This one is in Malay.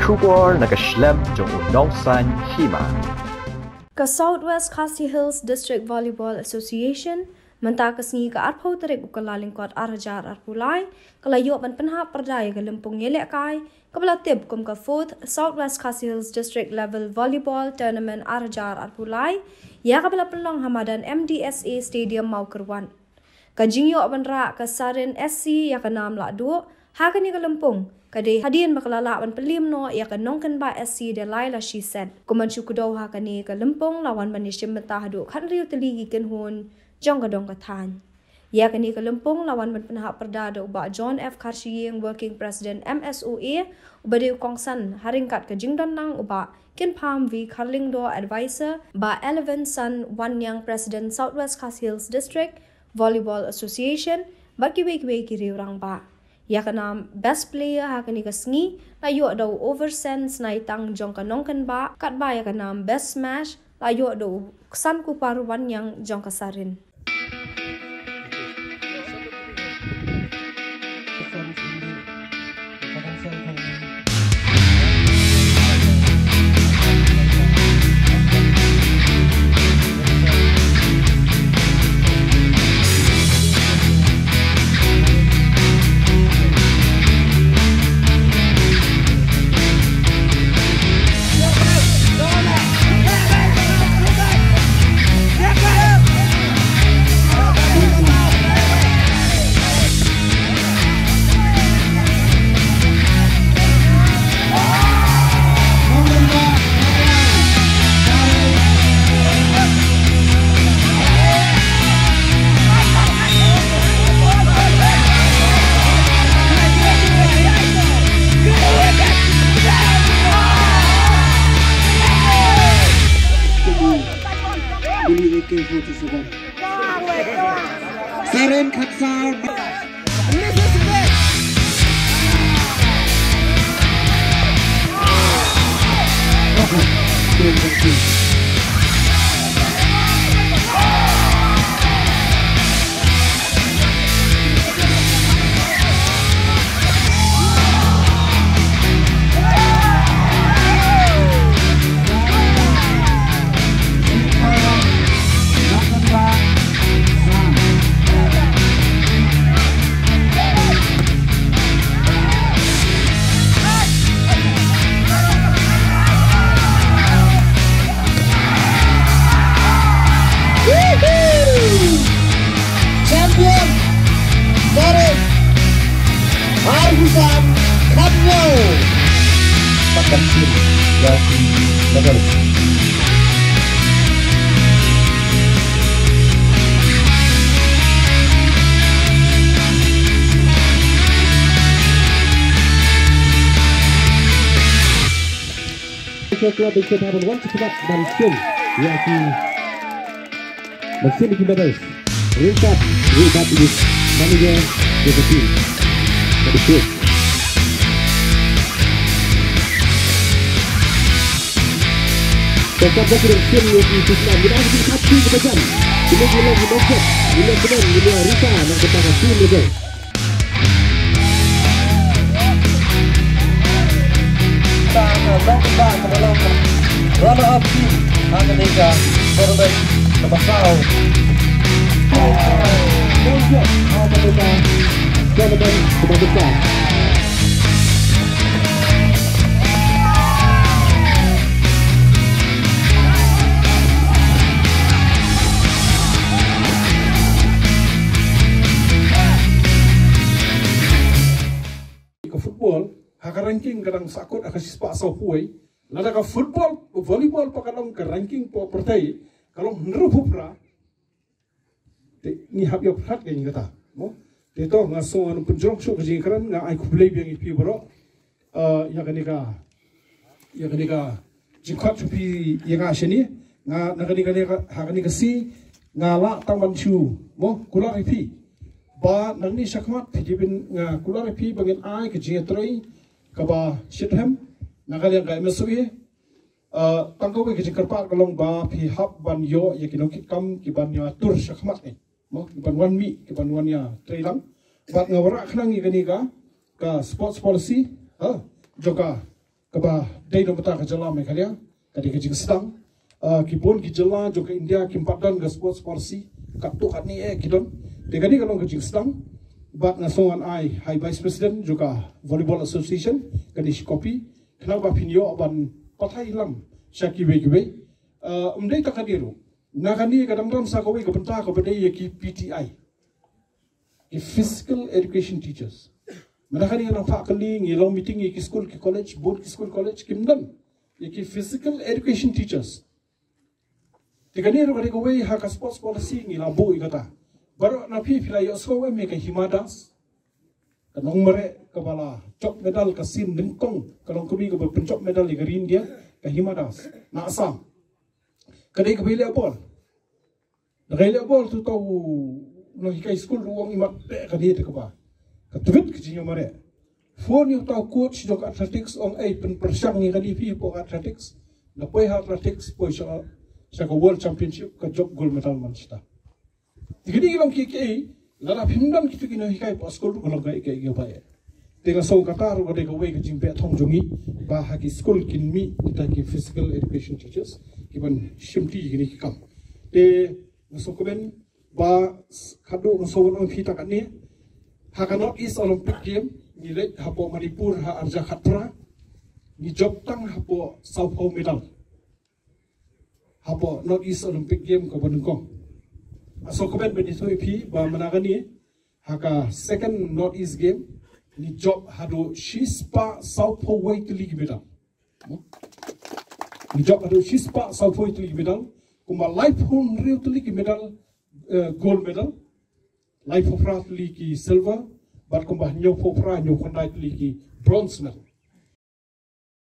Kubor nakaslem jong unongsan Hima. Ka Southwest Khasi Hills District Volleyball Association mentakas ngi ka arpau tarik ukalaling kot arajar arpulai kalayo ban penha perdaya galempung yelek kai kabalatib kum ka 4th Southwest Khasi Hills District Level Volleyball Tournament arajar arpulai ya kabala pelong hamadan MDSA Stadium Maukerwan ka jingyo ban ra ka Sarin SC ya ka nam la du ha ka ni galempung kade hadian makalala ban pelim no ya ka nongkan ba SC de laila she said kuman syukudaw ha ka ni ka lempung lawan manishim mata hadu khan riu teligi ken hun jong ka dong ka than ya ka ni ka lempung lawan man penha perda do ba John F Karshiyeng working president MSOA ubade kongsan haringkat ka jingdon nang uba ken pam vi karling do advisor ba 11 son one young president Southwest Khasi Hills District Volleyball Association bakiwe ki riu rang ba ya kanam best player ha kani kasngi layo daw oversense na itang jong kanongkan ba kat ba ya kanam best smash layo daw san ku paruwan yang jong kasarin Sarin Katsal. Champion Sarin Arhusan Kamyo Makan tim Yasi Level Club bisa tahun 1 cepat dari skill Yasi mesin di batas ringkat ini manager deputy dari skill tetap berkira skill Yasi Islam kita harus satu kejam ini gila benar gila Rita yang ketaka skill level runner up team Amerika korban kebasau Amerika korban kebasau ke football hak ranking kadang sakut akan sispak sauhuai nada ka football volleyball pakalong ka ranking po pertai kalau nerupupra ni hab yo phat ke ngata mo te to ngaso anu penjong sho ke jingkaran nga ai kublei biang ipi bro ya kanika jingkhat pi yanga sheni nga nakanika hakanika si nga la taman chu mo kula ipi ba nangni shakmat phijibin nga kula ipi bangin ai ke jingatroi kaba shithem nakaliang ka MSOE tangko ke kerpa kalong ba pi hab ban yo ya kino kam ki ban ya tur shakmat ni mo ki ban wan mi ki ban wan ya trailam bat ngawara khnang ni ka sports policy ha joka kaba dai no mata ka jala me khalia kadi ka jing stang kibon ki jala jo ka India ki padan ga sports policy ka to khani kidon te kadi ka long ka jing stang bat na songan ai high vice president juga volleyball association kadi kopi kenapa pinyo aban pathai lam syaki we umdai takadiru nakani kadam-kadam sakawi ka benta ka badai ki PTI ki physical education teachers manakani na faculty ngi long meeting ki school ki college board ki school college kimdan ki physical education teachers tikani ro ka we ha ka sports policy ngi la bo igata baru na pila yo so we me ka Hima dance kanong mare kabala top medal ka sin dengkong kalong kumi ka pencop medal di India ka Hima dance na asam kadai ka bile bol nakailia bol tu tau no hikai school ruang imat ka dia te ka ba ka tuwit ka jinyo mare phone yo tau coach jok athletics ong ai pen persang ni kadi pi po athletics na poi athletics poi sa ka world championship ka jok gold medal man sta digini long ki lara phimdam ki tukino hikai po school ko long kai ke ba tenga so kata ro ka we ka jingpe thong jongi ba ha ki school kin mi kita ki physical education teachers kiban shimti gini ki kam te ngasokuben ba khadu ngasowen on phita kan ni hakanot is olympic game ni let hapo manipur ha arja khatra ni job tang hapo south home medal hapo not is olympic game ko bonengkong asokuben beni so phi ba managani haka second north east game ni job hado shispa south home weight league medal ni job hado shispa south home league medal kuma life home real league medal gold medal life of rat league silver but kuma nyo fofra nyo kondai league bronze medal